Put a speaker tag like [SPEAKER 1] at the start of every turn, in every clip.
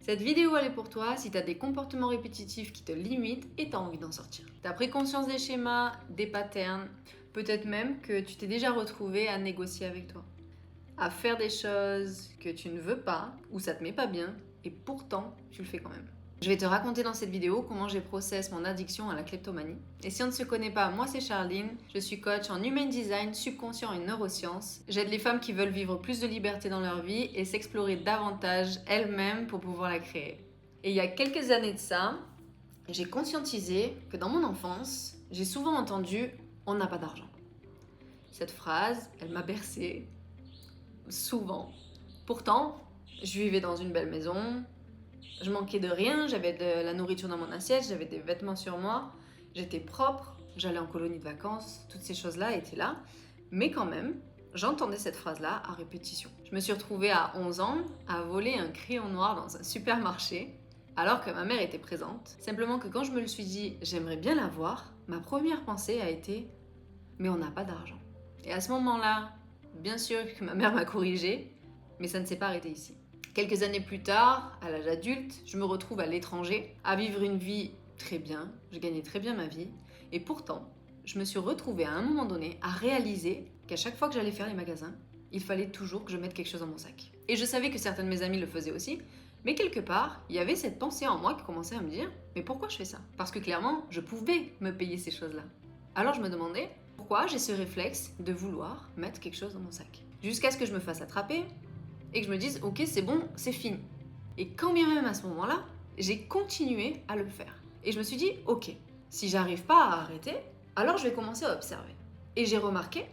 [SPEAKER 1] Cette vidéo elle est pour toi si tu as des comportements répétitifs qui te limitent et tu as envie d'en sortir. Tu as pris conscience des schémas, des patterns, peut-être même que tu t'es déjà retrouvé à négocier avec toi, à faire des choses que tu ne veux pas ou ça te met pas bien et pourtant tu le fais quand même. Je vais te raconter dans cette vidéo comment j'ai process mon addiction à la kleptomanie. Et si on ne se connaît pas, moi c'est Charline, je suis coach en human design, subconscient et neurosciences. J'aide les femmes qui veulent vivre plus de liberté dans leur vie et s'explorer davantage elles-mêmes pour pouvoir la créer. Et il y a quelques années de ça, j'ai conscientisé que dans mon enfance, j'ai souvent entendu « on n'a pas d'argent ». Cette phrase, elle m'a bercée, souvent. Pourtant, je vivais dans une belle maison, je manquais de rien, j'avais de la nourriture dans mon assiette, j'avais des vêtements sur moi, j'étais propre, j'allais en colonie de vacances, toutes ces choses-là étaient là. Mais quand même, j'entendais cette phrase-là à répétition. Je me suis retrouvée à 11 ans à voler un crayon noir dans un supermarché, alors que ma mère était présente. Simplement que quand je me le suis dit, j'aimerais bien l'avoir, ma première pensée a été, mais on n'a pas d'argent. Et à ce moment-là, bien sûr que ma mère m'a corrigée, mais ça ne s'est pas arrêté ici. Quelques années plus tard, à l'âge adulte, je me retrouve à l'étranger, à vivre une vie très bien, je gagnais très bien ma vie, et pourtant, je me suis retrouvée à un moment donné à réaliser qu'à chaque fois que j'allais faire les magasins, il fallait toujours que je mette quelque chose dans mon sac. Et je savais que certains de mes amis le faisaient aussi, mais quelque part, il y avait cette pensée en moi qui commençait à me dire « mais pourquoi je fais ça ?» Parce que clairement, je pouvais me payer ces choses-là. Alors je me demandais pourquoi j'ai ce réflexe de vouloir mettre quelque chose dans mon sac. Jusqu'à ce que je me fasse attraper, et que je me dise « ok, c'est bon, c'est fini ». Et quand bien même à ce moment-là, j'ai continué à le faire. Et je me suis dit « ok, si j'arrive pas à arrêter, alors je vais commencer à observer ». Et j'ai remarqué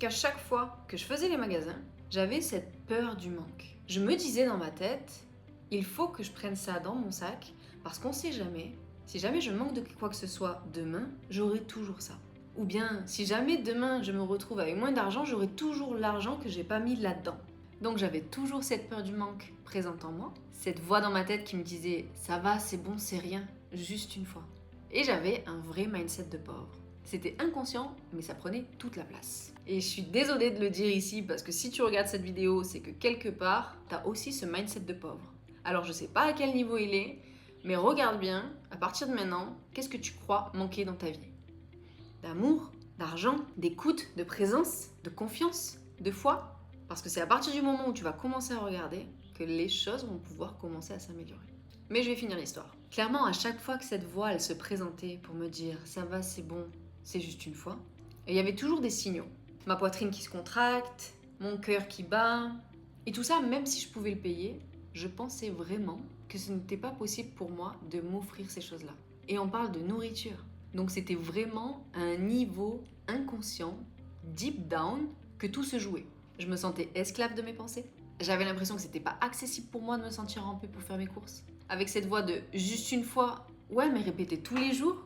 [SPEAKER 1] qu'à chaque fois que je faisais les magasins, j'avais cette peur du manque. Je me disais dans ma tête « il faut que je prenne ça dans mon sac parce qu'on sait jamais, si jamais je manque de quoi que ce soit demain, j'aurai toujours ça. Ou bien, si jamais demain je me retrouve avec moins d'argent, j'aurai toujours l'argent que j'ai pas mis là-dedans. » Donc j'avais toujours cette peur du manque présente en moi, cette voix dans ma tête qui me disait « ça va, c'est bon, c'est rien, juste une fois ». Et j'avais un vrai mindset de pauvre. C'était inconscient, mais ça prenait toute la place. Et je suis désolée de le dire ici, parce que si tu regardes cette vidéo, c'est que quelque part, t'as aussi ce mindset de pauvre. Alors je sais pas à quel niveau il est, mais regarde bien, à partir de maintenant, qu'est-ce que tu crois manquer dans ta vie ? D'amour, d'argent, d'écoute, de présence, de confiance, de foi ? Parce que c'est à partir du moment où tu vas commencer à regarder que les choses vont pouvoir commencer à s'améliorer. Mais je vais finir l'histoire. Clairement, à chaque fois que cette voix, elle se présentait pour me dire « ça va, c'est bon, c'est juste une fois », il y avait toujours des signaux. Ma poitrine qui se contracte, mon cœur qui bat. Et tout ça, même si je pouvais le payer, je pensais vraiment que ce n'était pas possible pour moi de m'offrir ces choses-là. Et on parle de nourriture. Donc c'était vraiment à un niveau inconscient, deep down, que tout se jouait. Je me sentais esclave de mes pensées. J'avais l'impression que c'était pas accessible pour moi de me sentir en paix pour faire mes courses. Avec cette voix de juste une fois, ouais, mais répéter tous les jours,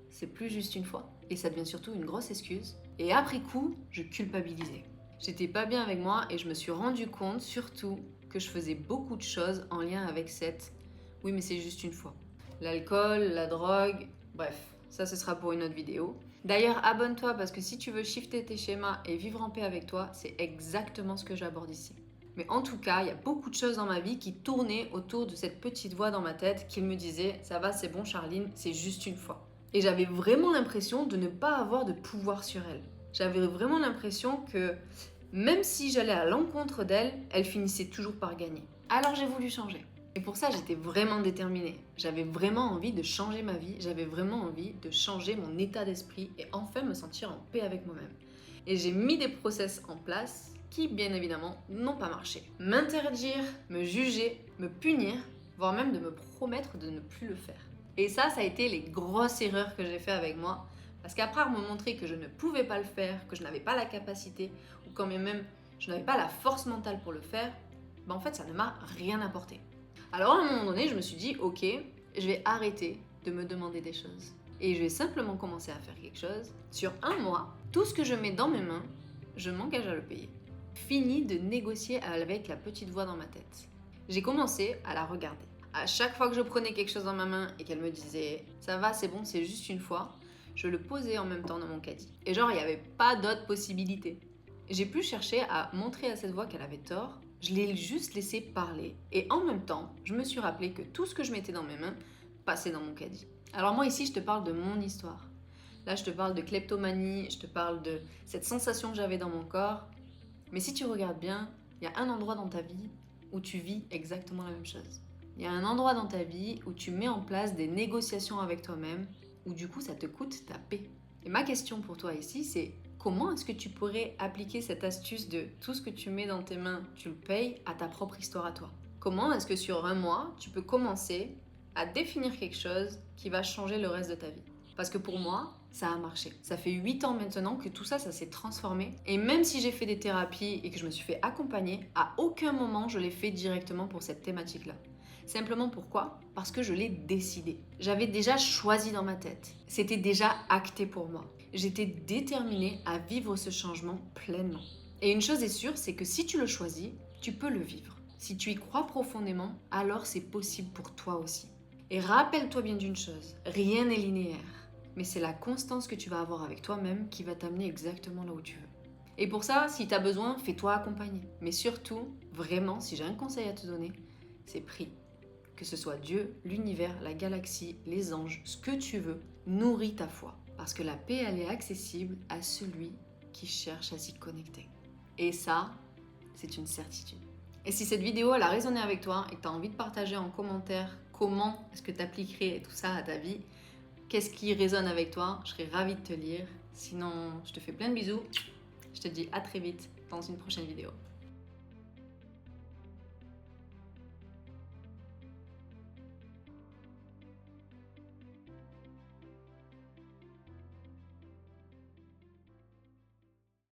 [SPEAKER 1] c'est plus juste une fois. Et ça devient surtout une grosse excuse. Et après coup, je culpabilisais. J'étais pas bien avec moi et je me suis rendu compte surtout que je faisais beaucoup de choses en lien avec cette oui, mais c'est juste une fois. L'alcool, la drogue, bref, ça ce sera pour une autre vidéo. D'ailleurs, abonne-toi parce que si tu veux shifter tes schémas et vivre en paix avec toi, c'est exactement ce que j'aborde ici. Mais en tout cas, il y a beaucoup de choses dans ma vie qui tournaient autour de cette petite voix dans ma tête qui me disait « ça va, c'est bon Charline, c'est juste une fois ». Et j'avais vraiment l'impression de ne pas avoir de pouvoir sur elle. J'avais vraiment l'impression que même si j'allais à l'encontre d'elle, elle finissait toujours par gagner. Alors j'ai voulu changer. Et pour ça, j'étais vraiment déterminée. J'avais vraiment envie de changer ma vie, j'avais vraiment envie de changer mon état d'esprit et enfin me sentir en paix avec moi-même. Et j'ai mis des process en place qui, bien évidemment, n'ont pas marché. M'interdire, me juger, me punir, voire même de me promettre de ne plus le faire. Et ça a été les grosses erreurs que j'ai fait avec moi. Parce qu'après me montrer que je ne pouvais pas le faire, que je n'avais pas la capacité, ou quand même je n'avais pas la force mentale pour le faire, ben en fait ça ne m'a rien apporté. Alors à un moment donné, je me suis dit, ok, je vais arrêter de me demander des choses. Et je vais simplement commencer à faire quelque chose. Sur un mois, tout ce que je mets dans mes mains, je m'engage à le payer. Fini de négocier avec la petite voix dans ma tête. J'ai commencé à la regarder. À chaque fois que je prenais quelque chose dans ma main et qu'elle me disait « ça va, c'est bon, c'est juste une fois », je le posais en même temps dans mon caddie. Et genre, il n'y avait pas d'autre possibilité. J'ai pu chercher à montrer à cette voix qu'elle avait tort Je l'ai juste laissé parler. Et en même temps, je me suis rappelé que tout ce que je mettais dans mes mains passait dans mon caddie. Alors moi ici, je te parle de mon histoire. Là, je te parle de kleptomanie, je te parle de cette sensation que j'avais dans mon corps. Mais si tu regardes bien, il y a un endroit dans ta vie où tu vis exactement la même chose. Il y a un endroit dans ta vie où tu mets en place des négociations avec toi-même, où du coup ça te coûte ta paix. Et ma question pour toi ici, c'est comment est-ce que tu pourrais appliquer cette astuce de tout ce que tu mets dans tes mains, tu le payes à ta propre histoire à toi? Comment est-ce que sur un mois, tu peux commencer à définir quelque chose qui va changer le reste de ta vie? Parce que pour moi, ça a marché. Ça fait 8 ans maintenant que tout ça, ça s'est transformé. Et même si j'ai fait des thérapies et que je me suis fait accompagner, à aucun moment je l'ai fait directement pour cette thématique-là. Simplement pourquoi? Parce que je l'ai décidé. J'avais déjà choisi dans ma tête. C'était déjà acté pour moi. J'étais déterminée à vivre ce changement pleinement. Et une chose est sûre, c'est que si tu le choisis, tu peux le vivre. Si tu y crois profondément, alors c'est possible pour toi aussi. Et rappelle-toi bien d'une chose, rien n'est linéaire. Mais c'est la constance que tu vas avoir avec toi-même qui va t'amener exactement là où tu veux. Et pour ça, si tu as besoin, fais-toi accompagner. Mais surtout, vraiment, si j'ai un conseil à te donner, c'est prie. Que ce soit Dieu, l'univers, la galaxie, les anges, ce que tu veux, nourris ta foi. Parce que la paix, elle est accessible à celui qui cherche à s'y connecter. Et ça, c'est une certitude. Et si cette vidéo elle a résonné avec toi et que tu as envie de partager en commentaire comment est-ce que tu appliquerais tout ça à ta vie, qu'est-ce qui résonne avec toi, je serais ravie de te lire. Sinon, je te fais plein de bisous. Je te dis à très vite dans une prochaine vidéo.